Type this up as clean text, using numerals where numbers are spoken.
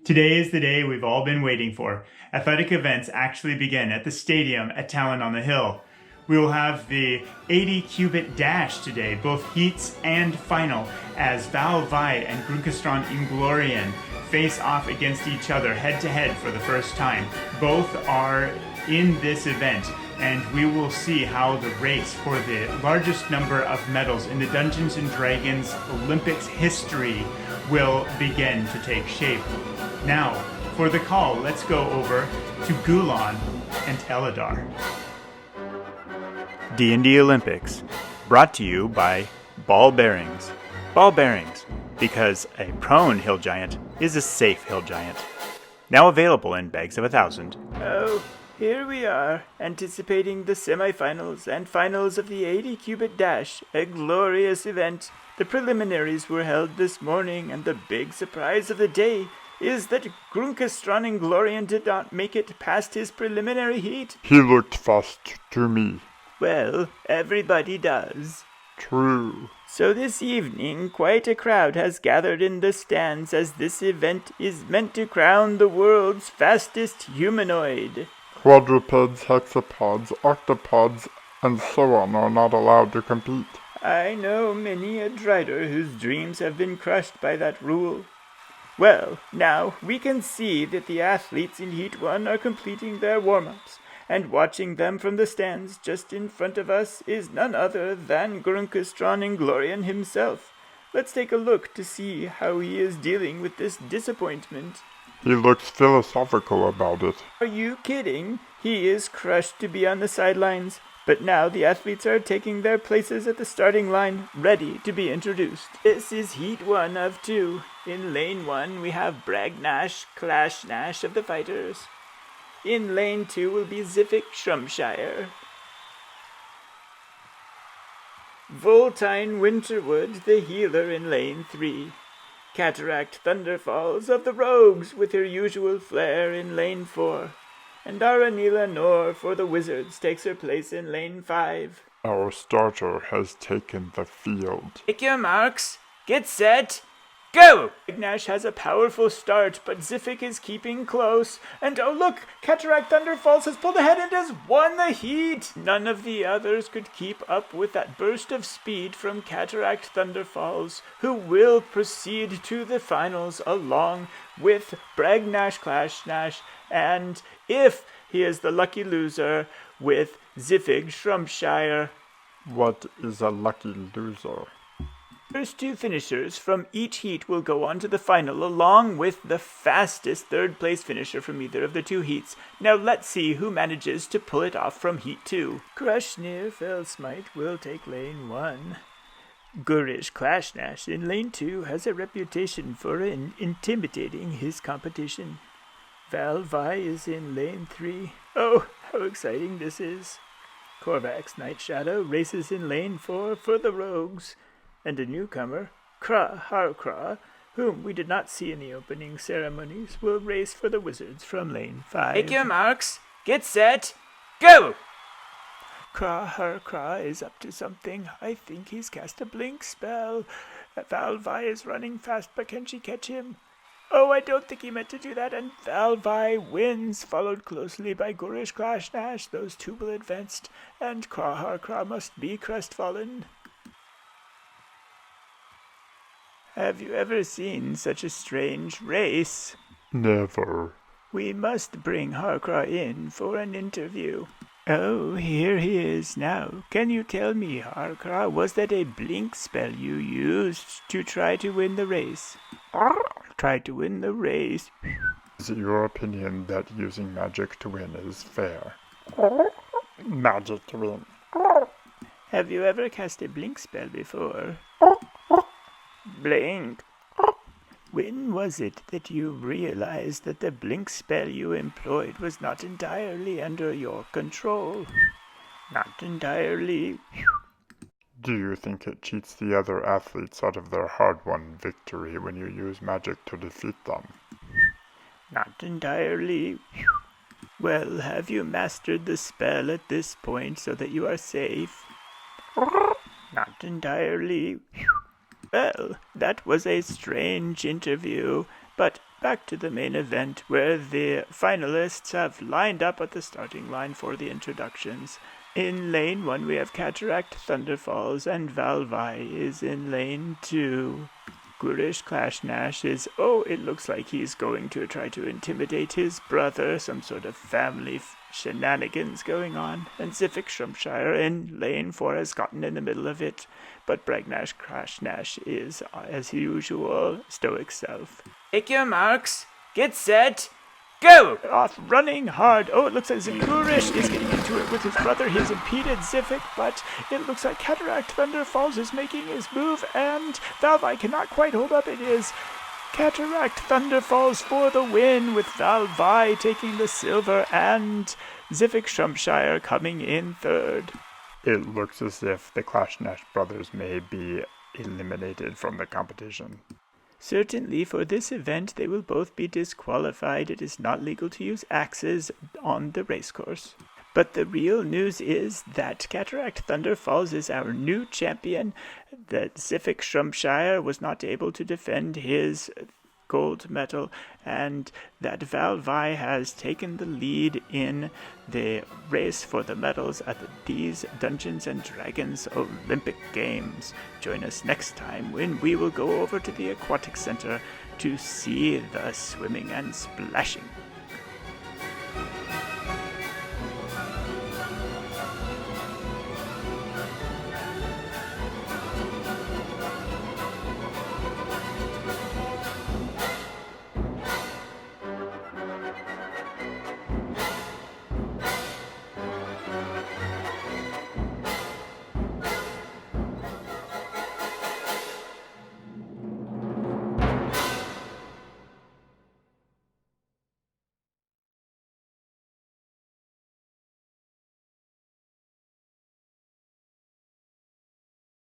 Today is the day we've all been waiting for. Athletic events actually begin at the stadium at Talon on the Hill. We will have the 80 Cubit Dash today, both heats and final, as Val Vi and Grunkistron Inglorion face off against each other head-to-head for the first time. Both are in this event, and we will see how the race for the largest number of medals in the Dungeons & Dragons Olympics history will begin to take shape. Now, for the call, let's go over to Gulon and Elidar. D&D Olympics, brought to you by Ball Bearings. Ball Bearings, because a prone hill giant is a safe hill giant. Now available in bags of 1,000. Oh, here we are, anticipating the semifinals and finals of the 80 Cubit Dash, a glorious event. The preliminaries were held this morning, and the big surprise of the day is that Grunkistron Inglorion did not make it past his preliminary heat. He looked fast to me. Well, everybody does. True. So this evening, quite a crowd has gathered in the stands as this event is meant to crown the world's fastest humanoid. Quadrupeds, hexapods, octopods, and so on are not allowed to compete. I know many a drider whose dreams have been crushed by that rule. Well, now we can see that the athletes in Heat 1 are completing their warm-ups, and watching them from the stands just in front of us is none other than Grunkistron Inglorion himself. Let's take a look to see how he is dealing with this disappointment. He looks philosophical about it. Are you kidding? He is crushed to be on the sidelines, but now the athletes are taking their places at the starting line, ready to be introduced. This is Heat 1 of 2. In Lane 1 we have Bragnash, Klashgnash of the fighters. In Lane 2 will be Ziffic Shropshire. Voltine Winterwood, the healer in Lane 3. Cataract Thunderfalls of the rogues with her usual flair in Lane 4. And Aranila Nor for the wizards takes her place in Lane 5. Our starter has taken the field. Take your marks, get set, go! Bragnash has a powerful start, but Ziffic is keeping close. And oh look, Cataract Thunderfalls has pulled ahead and has won the heat! None of the others could keep up with that burst of speed from Cataract Thunderfalls, who will proceed to the finals along with Bragnash Klashgnash, and if he is the lucky loser, with Ziffic Shropshire. What is a lucky loser? First two finishers from each heat will go on to the final, along with the fastest third-place finisher from either of the two heats. Now let's see who manages to pull it off from Heat 2. Krushnir Felsmite will take Lane 1. Gurish Klashgnash in Lane 2 has a reputation for intimidating his competition. Val Vi is in Lane 3. Oh, how exciting this is. Korvax Night Shadow races in Lane 4 for the rogues. And a newcomer, Kra Harkra, whom we did not see in the opening ceremonies, will race for the wizards from Lane 5. Take your marks, get set, go! Kra Harkra is up to something. I think he's cast a blink spell. Val Vi is running fast, but can she catch him? Oh, I don't think he meant to do that, and Val Vi wins, followed closely by Gurish Klashgnash. Those two will advance, and Kra Harkra must be crestfallen. Have you ever seen such a strange race? Never. We must bring Harkra in for an interview. Oh, here he is now. Can you tell me, Harkra, was that a blink spell you used to try to win the race? Try to win the race? Is it your opinion that using magic to win is fair? Magic to win. Have you ever cast a blink spell before? Blink. When was it that you realized that the blink spell you employed was not entirely under your control? Not entirely. Do you think it cheats the other athletes out of their hard-won victory when you use magic to defeat them? Not entirely. Well, have you mastered the spell at this point so that you are safe? Not entirely. Well, that was a strange interview. But back to the main event, where the finalists have lined up at the starting line for the introductions. In lane 1, we have Cataract Thunderfalls, and Valvi is in lane 2. Klashgnash is, it looks like he's going to try to intimidate his brother, some sort of family shenanigans going on. And Klashgnash in lane 4 has gotten in the middle of it, but Klashgnash is, as usual, stoic self. Take your marks, get set, go! Off running hard. It looks like Inglorion is getting into it with his brother. He has impeded Zivik, but it looks like Cataract Thunderfalls is making his move, and Valvi cannot quite hold up. It is Cataract Thunderfalls for the win, with Valvi taking the silver and Zivik coming in third. It looks as if the Klashgnash brothers may be eliminated from the competition. Certainly, for this event, they will both be disqualified. It is not legal to use axes on the racecourse. But the real news is that Cataract Thunderfalls is our new champion. That Zivik was not able to defend his gold medal, and that Valvi has taken the lead in the race for the medals at these Dungeons & Dragons Olympic Games. Join us next time when we will go over to the Aquatic Center to see the swimming and splashing.